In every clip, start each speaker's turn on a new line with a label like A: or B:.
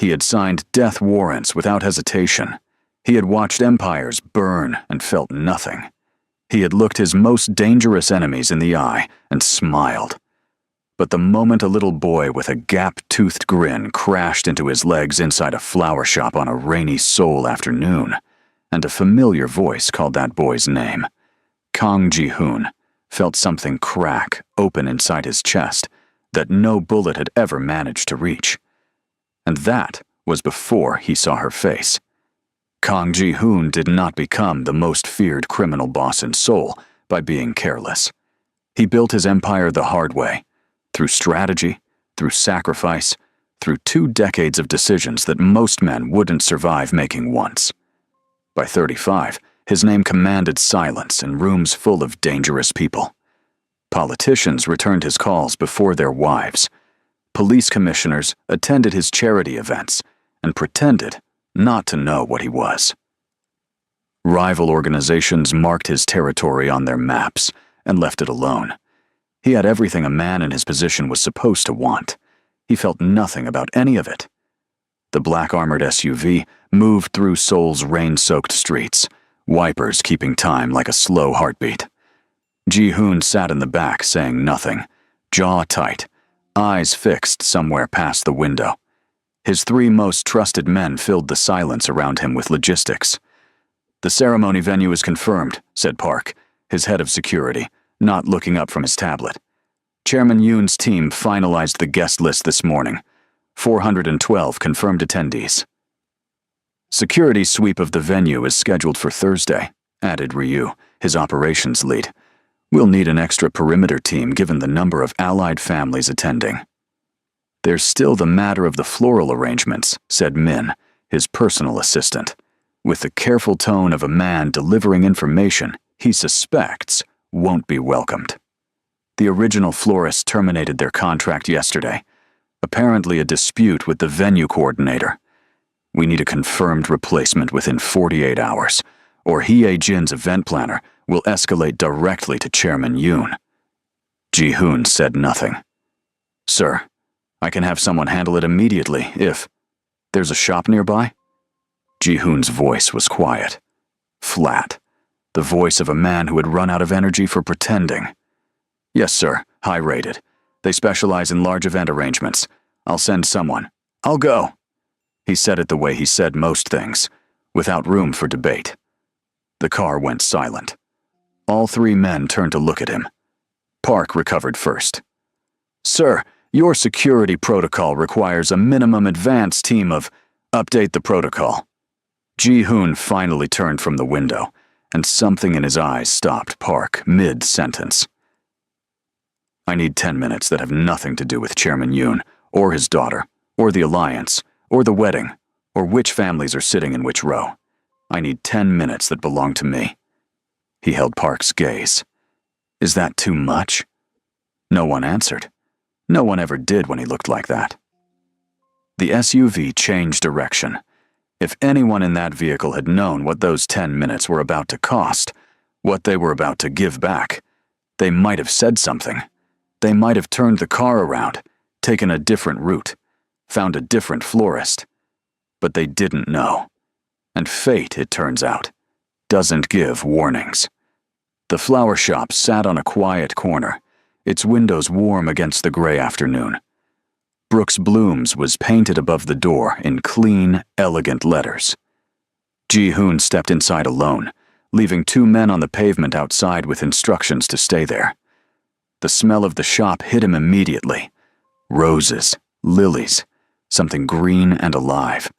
A: He had signed death warrants without hesitation. He had watched empires burn and felt nothing. He had looked his most dangerous enemies in the eye and smiled. But the moment a little boy with a gap-toothed grin crashed into his legs inside a flower shop on a rainy Seoul afternoon, and a familiar voice called that boy's name, Kang Ji-hoon felt something crack open inside his chest that no bullet had ever managed to reach. And that was before he saw her face. Kang Ji-hoon did not become the most feared criminal boss in Seoul by being careless. He built his empire the hard way, through strategy, through sacrifice, through 2 decades of decisions that most men wouldn't survive making once. By 35, his name commanded silence in rooms full of dangerous people. Politicians returned his calls before their wives. Police commissioners attended his charity events and pretended not to know what he was. Rival organizations marked his territory on their maps and left it alone. He had everything a man in his position was supposed to want. He felt nothing about any of it. The black-armored SUV moved through Seoul's rain-soaked streets, wipers keeping time like a slow heartbeat. Ji-hoon sat in the back saying nothing, jaw tight, eyes fixed somewhere past the window. His 3 most trusted men filled the silence around him with logistics. "The ceremony venue is confirmed," said Park, his head of security, not looking up from his tablet. "Chairman Yoon's team finalized the guest list this morning. 412 confirmed attendees." "Security sweep of the venue is scheduled for Thursday," added Ryu, his operations lead. "We'll need an extra perimeter team given the number of allied families attending." "There's still the matter of the floral arrangements," said Min, his personal assistant, with the careful tone of a man delivering information he suspects won't be welcomed. "The original florists terminated their contract yesterday. Apparently a dispute with the venue coordinator. We need a confirmed replacement within 48 hours, or Hye Jin's event planner will escalate directly to Chairman Yoon." Ji-hoon said nothing. "Sir, I can have someone handle it immediately if there's a shop nearby." Ji-hoon's voice was quiet, flat, the voice of a man who had run out of energy for pretending. "Yes, sir, high-rated. They specialize in large event arrangements. I'll send someone. I'll go." He said it the way he said most things, without room for debate. The car went silent. All 3 men turned to look at him. Park recovered first. "Sir, your security protocol requires a minimum advance team of update the protocol." Ji-hoon finally turned from the window, and something in his eyes stopped Park mid-sentence. "I need 10 minutes that have nothing to do with Chairman Yoon, or his daughter, or the alliance, or the wedding, or which families are sitting in which row. I need 10 minutes that belong to me." He held Park's gaze. "Is that too much?" No one answered. No one ever did when he looked like that. The SUV changed direction. If anyone in that vehicle had known what those 10 minutes were about to cost, what they were about to give back, they might have said something. They might have turned the car around, taken a different route, found a different florist. But they didn't know. And fate, it turns out, doesn't give warnings. The flower shop sat on a quiet corner, its windows warm against the gray afternoon. Brooks Blooms was painted above the door in clean, elegant letters. Ji-hoon stepped inside alone, leaving 2 men on the pavement outside with instructions to stay there. The smell of the shop hit him immediately. Roses, lilies, something green and alive.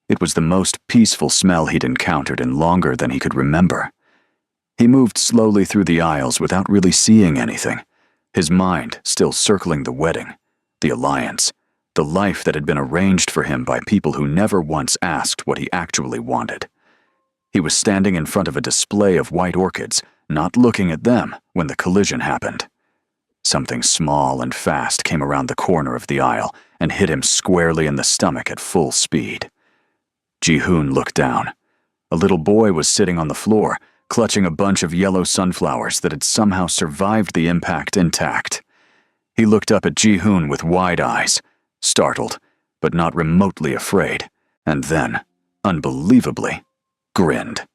A: It was the most peaceful smell he'd encountered in longer than he could remember. He moved slowly through the aisles without really seeing anything, his mind still circling the wedding, the alliance, the life that had been arranged for him by people who never once asked what he actually wanted. He was standing in front of a display of white orchids, not looking at them when the collision happened. Something small and fast came around the corner of the aisle and hit him squarely in the stomach at full speed. Ji-hoon looked down. A little boy was sitting on the floor, clutching a bunch of yellow sunflowers that had somehow survived the impact intact. He looked up at Ji-hoon with wide eyes, startled, but not remotely afraid, and then, unbelievably, grinned.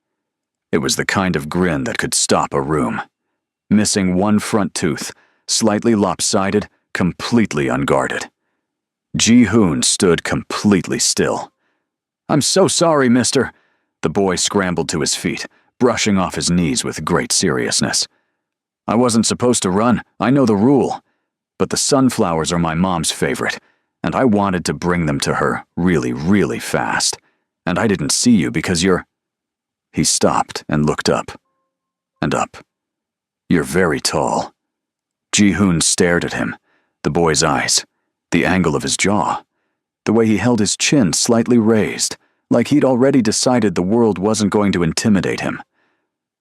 A: It was the kind of grin that could stop a room. Missing one front tooth, slightly lopsided, completely unguarded. Ji-hoon stood completely still. "I'm so sorry, mister." The boy scrambled to his feet, brushing off his knees with great seriousness. "I wasn't supposed to run, I know the rule. But the sunflowers are my mom's favorite, and I wanted to bring them to her really, really fast. And I didn't see you because you're—" He stopped and looked up. And up. "You're very tall." Ji-hoon stared at him, the boy's eyes, the angle of his jaw, the way he held his chin slightly raised, like he'd already decided the world wasn't going to intimidate him.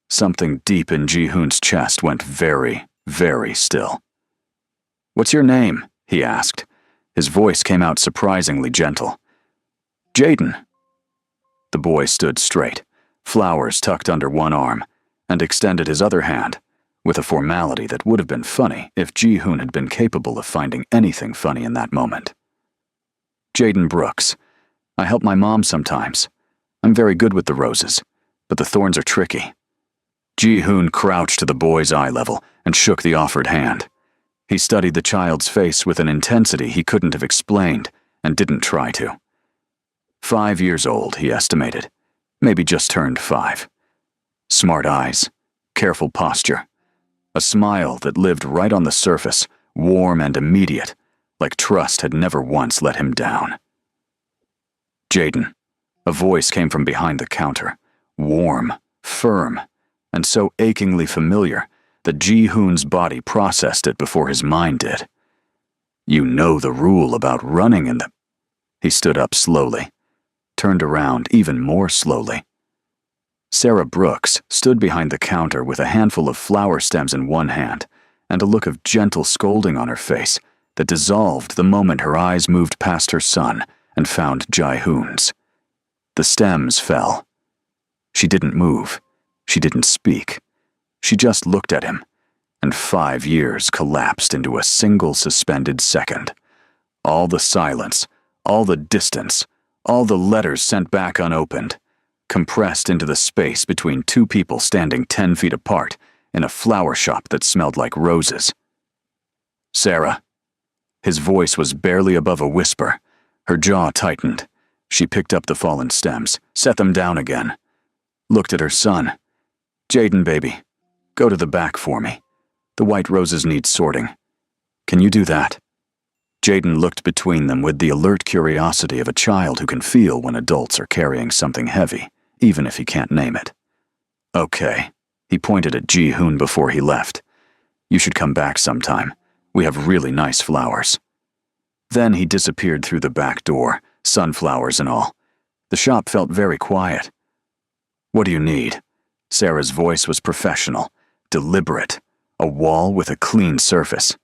A: Something deep in Ji-hoon's chest went very, very still. "What's your name?" he asked. His voice came out surprisingly gentle. "Jaden." The boy stood straight, flowers tucked under one arm, and extended his other hand, with a formality that would have been funny if Ji-hoon had been capable of finding anything funny in that moment. "Jaden Brooks. I help my mom sometimes. I'm very good with the roses, but the thorns are tricky." Ji-hoon crouched to the boy's eye level and shook the offered hand. He studied the child's face with an intensity he couldn't have explained and didn't try to. 5 years old, he estimated. Maybe just turned 5. Smart eyes, careful posture, a smile that lived right on the surface, warm and immediate, like trust had never once let him down. "Jaden." A voice came from behind the counter, warm, firm, and so achingly familiar that Ji-hoon's body processed it before his mind did. "You know the rule about running in the—" He stood up slowly, turned around even more slowly. Sarah Brooks stood behind the counter with a handful of flower stems in one hand and a look of gentle scolding on her face that dissolved the moment her eyes moved past her son and found Ji-hoon's. The stems fell. She didn't move. She didn't speak. She just looked at him, and 5 years collapsed into a single suspended second. All the silence, all the distance, all the letters sent back unopened, compressed into the space between two people standing 10 feet apart in a flower shop that smelled like roses. "Sarah." His voice was barely above a whisper. Her jaw tightened. She picked up the fallen stems, set them down again, looked at her son. "Jaden, baby, go to the back for me. The white roses need sorting. Can you do that?" Jaden looked between them with the alert curiosity of a child who can feel when adults are carrying something heavy, even if he can't name it. "Okay." He pointed at Ji-hoon before he left. "You should come back sometime. We have really nice flowers." Then he disappeared through the back door, sunflowers and all. The shop felt very quiet. "What do you need?" Sarah's voice was professional, deliberate, a wall with a clean surface.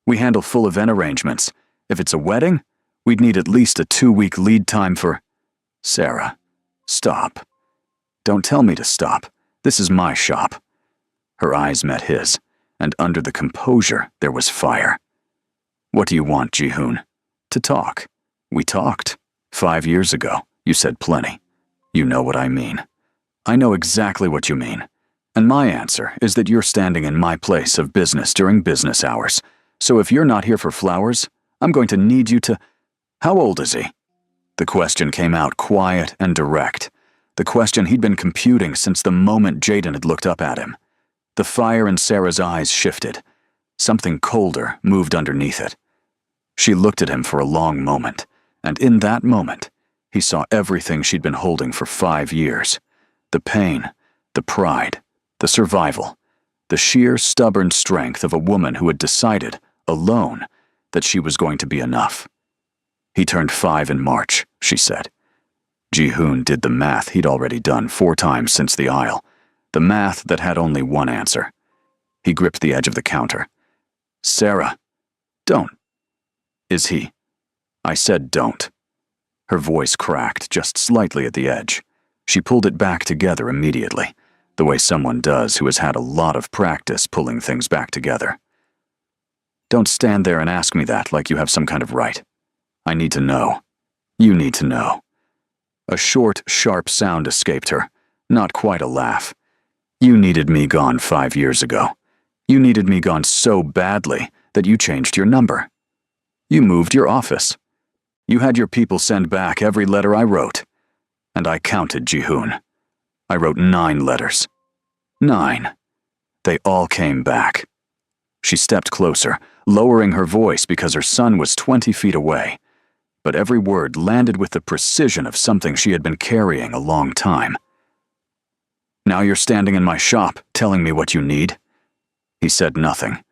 A: "We handle full event arrangements. If it's a wedding, we'd need at least a 2-week lead time for—" "Sarah, stop. Don't tell me to stop. This is my shop." Her eyes met his, and under the composure there was fire. "What do you want, Ji-hoon?" "To talk. We talked. 5 years ago. You said plenty. You know what I mean." "I know exactly what you mean. And my answer is that you're standing in my place of business during business hours. So if you're not here for flowers, I'm going to need you to—" "How old is he?" The question came out quiet and direct. The question he'd been computing since the moment Jaden had looked up at him. The fire in Sarah's eyes shifted. Something colder moved underneath it. She looked at him for a long moment, and in that moment, he saw everything she'd been holding for 5 years. The pain, the pride, the survival, the sheer stubborn strength of a woman who had decided, alone, that she was going to be enough. "He turned 5 in March," she said. Ji-hoon did the math he'd already done 4 times since the aisle, the math that had only one answer. He gripped the edge of the counter. "Sarah, don't." "Is he?" "I said don't." Her voice cracked just slightly at the edge. She pulled it back together immediately, the way someone does who has had a lot of practice pulling things back together. "Don't stand there and ask me that like you have some kind of right." I need to know. You need to know." A short, sharp sound escaped her, not quite a laugh. "You needed me gone 5 years ago. You needed me gone so badly that you changed your number. You moved your office. You had your people send back every letter I wrote. And I counted, Ji-hoon. I wrote 9 letters. 9. They all came back." She stepped closer, lowering her voice because her son was 20 feet away. But every word landed with the precision of something she had been carrying a long time. "Now you're standing in my shop, telling me what you need?" He said nothing.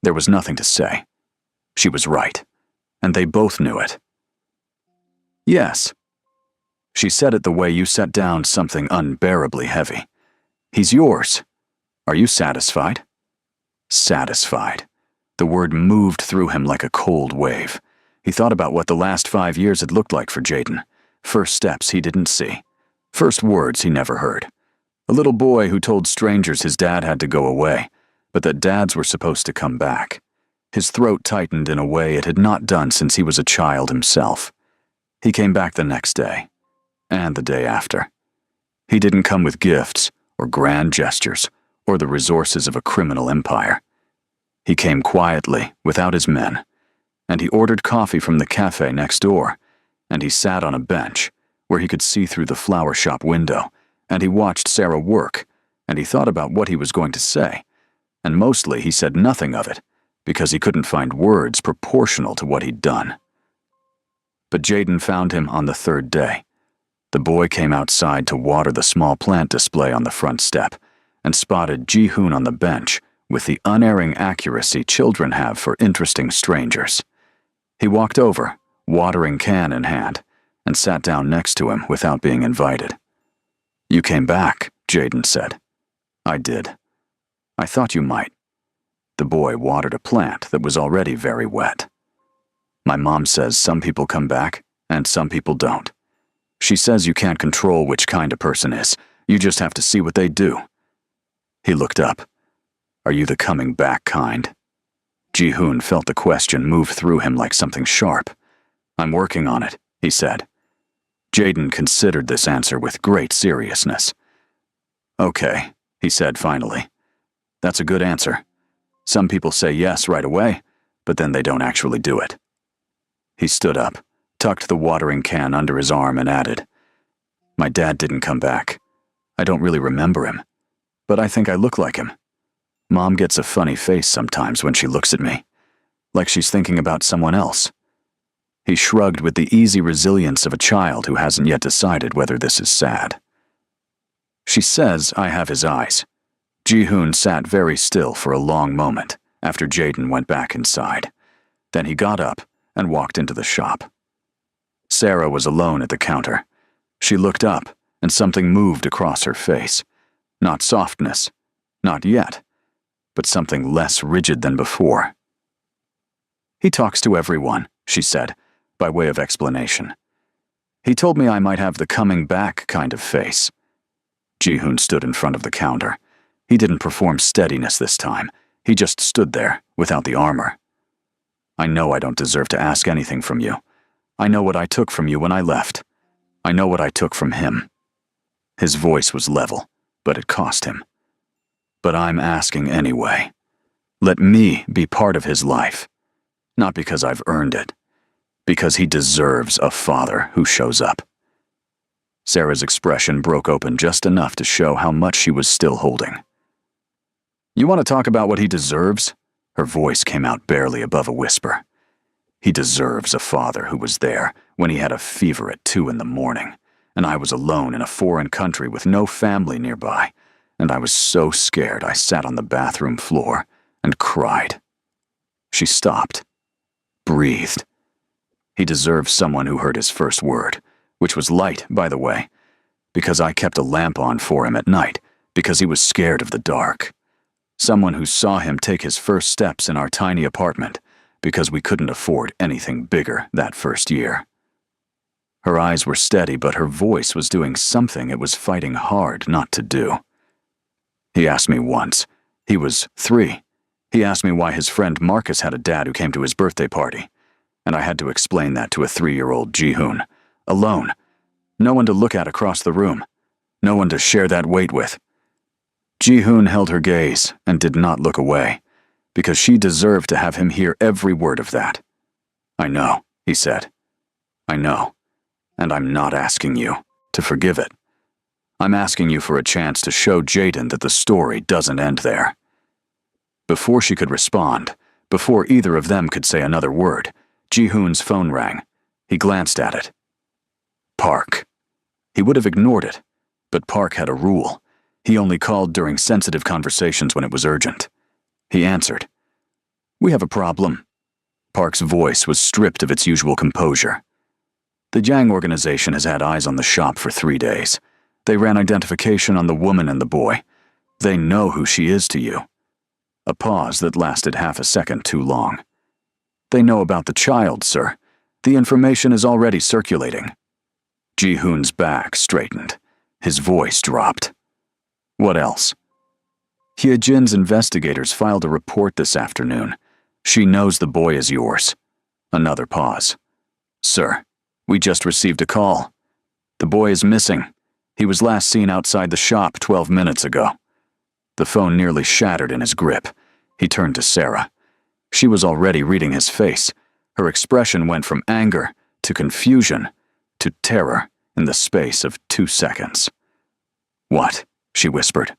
A: There was nothing to say. She was right, and they both knew it. "Yes." She said it the way you set down something unbearably heavy. "He's yours. Are you satisfied?" Satisfied. The word moved through him like a cold wave. He thought about what the last 5 years had looked like for Jaden. First steps he didn't see. First words he never heard. A little boy who told strangers his dad had to go away, but that dads were supposed to come back. His throat tightened in a way it had not done since he was a child himself. He came back the next day, and the day after. He didn't come with gifts, or grand gestures, or the resources of a criminal empire. He came quietly, without his men, and he ordered coffee from the cafe next door, and he sat on a bench, where he could see through the flower shop window, and he watched Sarah work, and he thought about what he was going to say, and mostly he said nothing of it, because he couldn't find words proportional to what he'd done. But Jaden found him on the 3rd day. The boy came outside to water the small plant display on the front step, and spotted Ji-hoon on the bench with the unerring accuracy children have for interesting strangers. He walked over, watering can in hand, and sat down next to him without being invited. "You came back," Jaden said. "I did. I thought you might." The boy watered a plant that was already very wet. "My mom says some people come back, and some people don't. She says you can't control which kind a person is. You just have to see what they do." He looked up. "Are you the coming back kind?" Ji-hoon felt the question move through him like something sharp. "I'm working on it," he said. Jaden considered this answer with great seriousness. "Okay," he said finally. "That's a good answer. Some people say yes right away, but then they don't actually do it." He stood up, tucked the watering can under his arm, and added, "My dad didn't come back. I don't really remember him, but I think I look like him. Mom gets a funny face sometimes when she looks at me, like she's thinking about someone else." He shrugged with the easy resilience of a child who hasn't yet decided whether this is sad. "She says I have his eyes." Ji-hoon sat very still for a long moment after Jaden went back inside. Then he got up and walked into the shop. Sarah was alone at the counter. She looked up, and something moved across her face. Not softness, not yet, but something less rigid than before. "He talks to everyone," she said, by way of explanation. "He told me I might have the coming back kind of face." Ji-hoon stood in front of the counter. He didn't perform steadiness this time. He just stood there, without the armor. "I know I don't deserve to ask anything from you. I know what I took from you when I left. I know what I took from him." His voice was level, but it cost him. "But I'm asking anyway. Let me be part of his life. Not because I've earned it. Because he deserves a father who shows up." Sarah's expression broke open just enough to show how much she was still holding. "You want to talk about what he deserves?" Her voice came out barely above a whisper. "He deserves a father who was there when he had a fever at 2 in the morning, and I was alone in a foreign country with no family nearby, and I was so scared I sat on the bathroom floor and cried." She stopped, breathed. He deserves someone who heard his first word, which was light, by the way, because I kept a lamp on for him at night, because he was scared of the dark. Someone who saw him take his first steps in our tiny apartment, because we couldn't afford anything bigger that first year. Her eyes were steady, but her voice was doing something it was fighting hard not to do. He asked me once. He was 3. He asked me why his friend Marcus had a dad who came to his birthday party. and I had to explain that to a 3-year-old Ji-hoon, alone. No one to look at across the room. No one to share that weight with. Ji-hoon held her gaze and did not look away, because she deserved to have him hear every word of that. "I know," he said. "I know, and I'm not asking you to forgive it. I'm asking you for a chance to show Jaden that the story doesn't end there." Before she could respond, before either of them could say another word, Ji-hoon's phone rang. He glanced at it. Park. He would have ignored it, but Park had a rule. He only called during sensitive conversations when it was urgent. He answered. "We have a problem." Park's voice was stripped of its usual composure. "The Yang organization has had eyes on the shop for 3 days. They ran identification on the woman and the boy. They know who she is to you." A pause that lasted half a second too long. "They know about the child, sir. The information is already circulating." Ji-hoon's back straightened. His voice dropped. "What else?" "Hyejin's investigators filed a report this afternoon. She knows the boy is yours." Another pause. "Sir, we just received a call. The boy is missing. He was last seen outside the shop 12 minutes ago." The phone nearly shattered in his grip. He turned to Sarah. She was already reading his face. Her expression went from anger to confusion to terror in the space of 2 seconds. "What?" she whispered.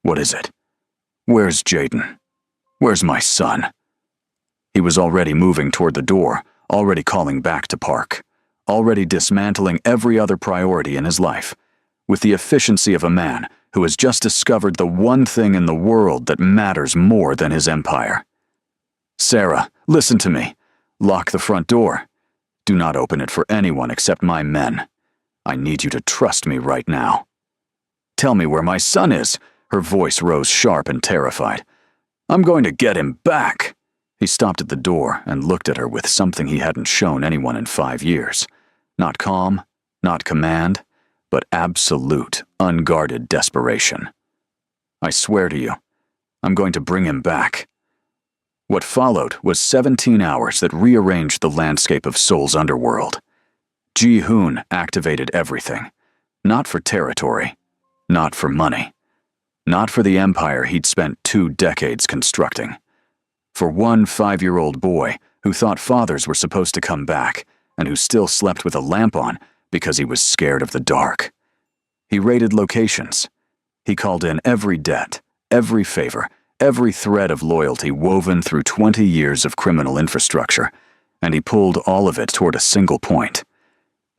A: "What is it? Where's Jaden? Where's my son?" He was already moving toward the door, already calling back to Park, already dismantling every other priority in his life, with the efficiency of a man who has just discovered the one thing in the world that matters more than his empire. "Sarah, listen to me. Lock the front door. Do not open it for anyone except my men. I need you to trust me right now." "Tell me where my son is." Her voice rose sharp and terrified. "I'm going to get him back." He stopped at the door and looked at her with something he hadn't shown anyone in 5 years. Not calm, not command, but absolute, unguarded desperation. "I swear to you, I'm going to bring him back." What followed was 17 hours that rearranged the landscape of Seoul's underworld. Ji-hoon activated everything. Not for territory, not for money, not for the empire he'd spent 2 decades constructing. For one 5-year-old boy who thought fathers were supposed to come back and who still slept with a lamp on because he was scared of the dark. He raided locations. He called in every debt, every favor, every thread of loyalty woven through 20 years of criminal infrastructure, and he pulled all of it toward a single point.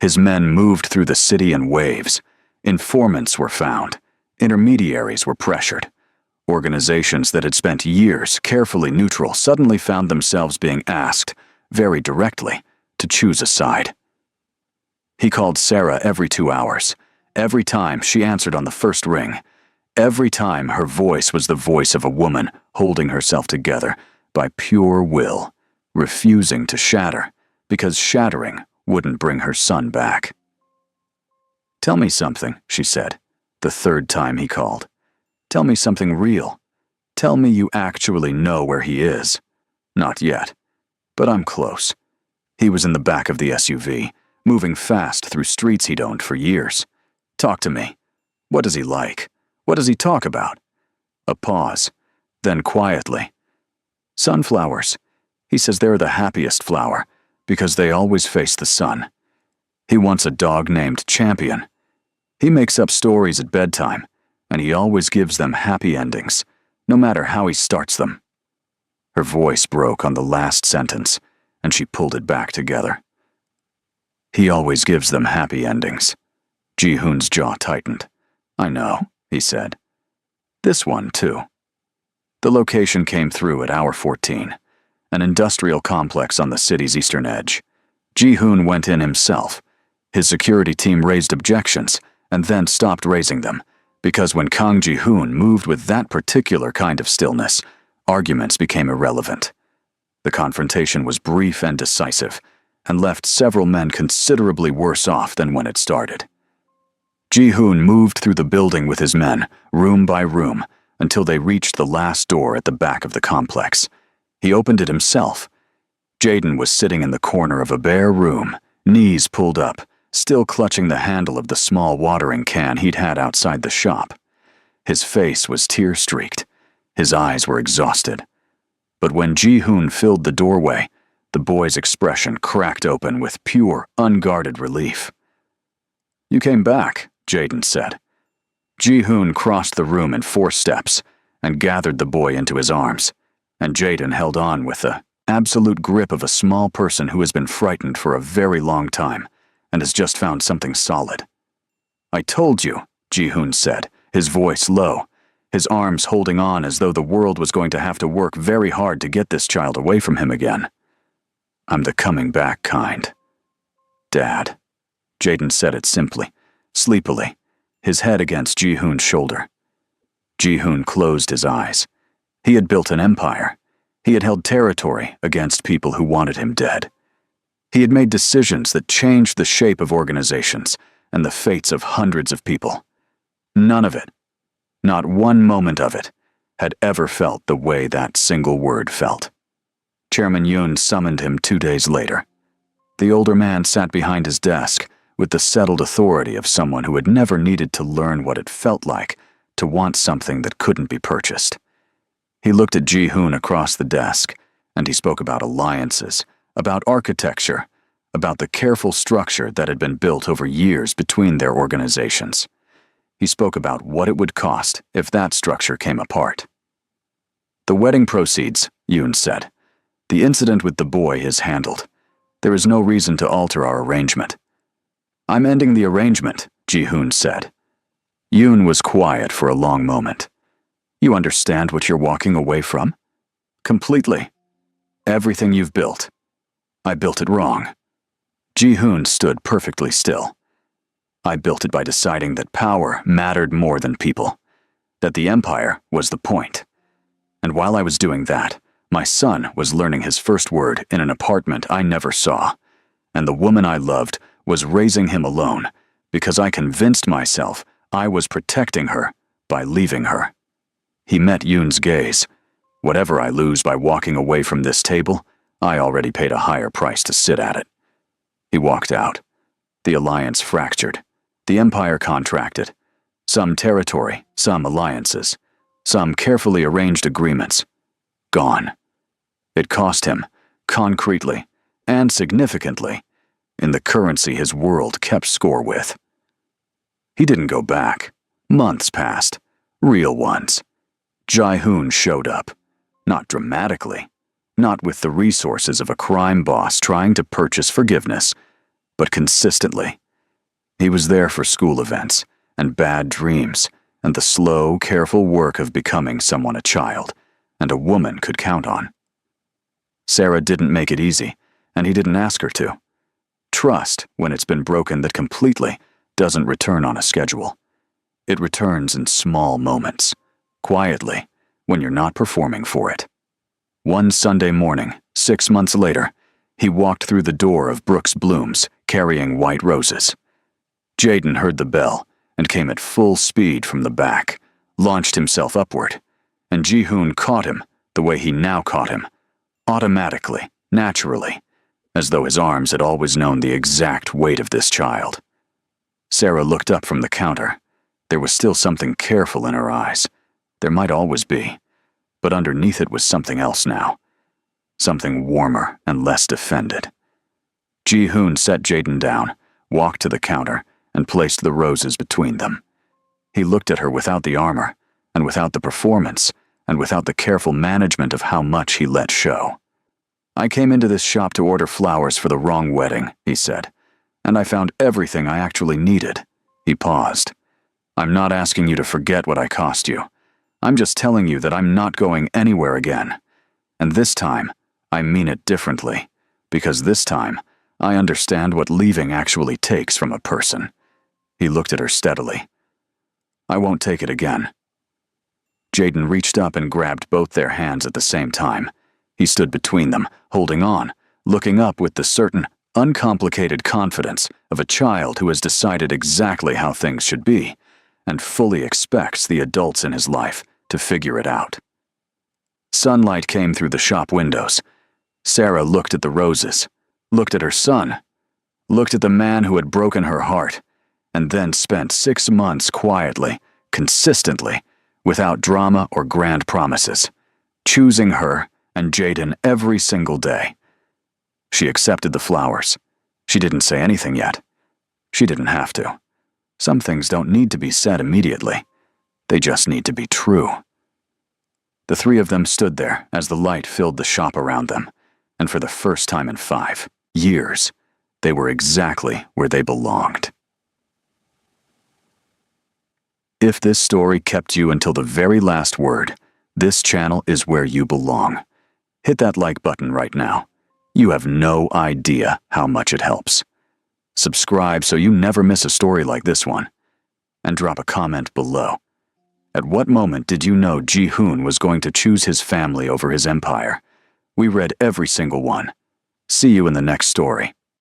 A: His men moved through the city in waves. Informants were found. Intermediaries were pressured. Organizations that had spent years carefully neutral suddenly found themselves being asked, very directly, to choose a side. He called Sarah every 2 hours. Every time she answered on the first ring. Every time her voice was the voice of a woman holding herself together by pure will, refusing to shatter, because shattering wouldn't bring her son back. "Tell me something," she said, the 3rd time he called. "Tell me something real. Tell me you actually know where he is." "Not yet, but I'm close." He was in the back of the SUV, moving fast through streets he'd owned for years. "Talk to me. What does he like? What does he talk about?" A pause, then quietly. "Sunflowers. He says they're the happiest flower, because they always face the sun. He wants a dog named Champion. He makes up stories at bedtime, and he always gives them happy endings, no matter how he starts them." Her voice broke on the last sentence, and she pulled it back together. "He always gives them happy endings." Ji-hoon's jaw tightened. "I know," he said. "This one, too." The location came through at hour 14, an industrial complex on the city's eastern edge. Ji-hoon went in himself. His security team raised objections, and then stopped raising them, because when Kang Ji-hoon moved with that particular kind of stillness, arguments became irrelevant. The confrontation was brief and decisive, and left several men considerably worse off than when it started. Ji-hoon moved through the building with his men, room by room, until they reached the last door at the back of the complex. He opened it himself. Jaden was sitting in the corner of a bare room, knees pulled up, still clutching the handle of the small watering can he'd had outside the shop. His face was tear-streaked. His eyes were exhausted. But when Ji-hoon filled the doorway, the boy's expression cracked open with pure, unguarded relief. "You came back," Jaden said. Ji-hoon crossed the room in 4 steps and gathered the boy into his arms, and Jaden held on with the absolute grip of a small person who has been frightened for a very long time and has just found something solid. "I told you," Ji-hoon said, his voice low, his arms holding on as though the world was going to have to work very hard to get this child away from him again. "I'm the coming back kind." "Dad." Jaden said it simply, sleepily, his head against Ji-hoon's shoulder. Ji-hoon closed his eyes. He had built an empire. He had held territory against people who wanted him dead. He had made decisions that changed the shape of organizations and the fates of hundreds of people. None of it, not one moment of it, had ever felt the way that single word felt. Chairman Yoon summoned him 2 days later. The older man sat behind his desk with the settled authority of someone who had never needed to learn what it felt like to want something that couldn't be purchased. He looked at Ji-hoon across the desk, and he spoke about alliances, about architecture, about the careful structure that had been built over years between their organizations. He spoke about what it would cost if that structure came apart. "The wedding proceeds," Yoon said. "The incident with the boy is handled. There is no reason to alter our arrangement." "I'm ending the arrangement," Ji-hoon said. Yoon was quiet for a long moment. "You understand what you're walking away from?" "Completely. Everything you've built. I built it wrong." Ji-hoon stood perfectly still. "I built it by deciding that power mattered more than people, that the empire was the point. And while I was doing that, my son was learning his first word in an apartment I never saw, and the woman I loved was raising him alone because I convinced myself I was protecting her by leaving her." He met Yoon's gaze. "Whatever I lose by walking away from this table, I already paid a higher price to sit at it." He walked out. The alliance fractured. The empire contracted. Some territory, some alliances, some carefully arranged agreements. Gone. It cost him, concretely and significantly, in the currency his world kept score with. He didn't go back. Months passed. Real ones. Ji-hoon showed up. Not dramatically. Not with the resources of a crime boss trying to purchase forgiveness, but consistently. He was there for school events, and bad dreams, and the slow, careful work of becoming someone a child, and a woman could count on. Sarah didn't make it easy, and he didn't ask her to. Trust, when it's been broken that completely, doesn't return on a schedule. It returns in small moments, quietly, when you're not performing for it. One Sunday morning, 6 months later, he walked through the door of Brooks Blooms, carrying white roses. Jaden heard the bell and came at full speed from the back, launched himself upward, and Ji-hoon caught him the way he now caught him, automatically, naturally, as though his arms had always known the exact weight of this child. Sarah looked up from the counter. There was still something careful in her eyes. There might always be, but underneath it was something else now. Something warmer and less defended. Ji-hoon set Jaden down, walked to the counter, and placed the roses between them. He looked at her without the armor, and without the performance, and without the careful management of how much he let show. "I came into this shop to order flowers for the wrong wedding," he said, "and I found everything I actually needed." He paused. "I'm not asking you to forget what I cost you. I'm just telling you that I'm not going anywhere again. And this time, I mean it differently, because this time, I understand what leaving actually takes from a person." He looked at her steadily. "I won't take it again." Jaden reached up and grabbed both their hands at the same time. He stood between them, holding on, looking up with the certain, uncomplicated confidence of a child who has decided exactly how things should be, and fully expects the adults in his life to figure it out. Sunlight came through the shop windows. Sarah looked at the roses, looked at her son, looked at the man who had broken her heart, and then spent 6 months quietly, consistently, without drama or grand promises, choosing her and Jaden every single day. She accepted the flowers. She didn't say anything yet. She didn't have to. Some things don't need to be said immediately. They just need to be true. The three of them stood there as the light filled the shop around them, and for the first time in 5 years, they were exactly where they belonged. If this story kept you until the very last word, this channel is where you belong. Hit that like button right now. You have no idea how much it helps. Subscribe so you never miss a story like this one. And drop a comment below. At what moment did you know Ji-hoon was going to choose his family over his empire? We read every single one. See you in the next story.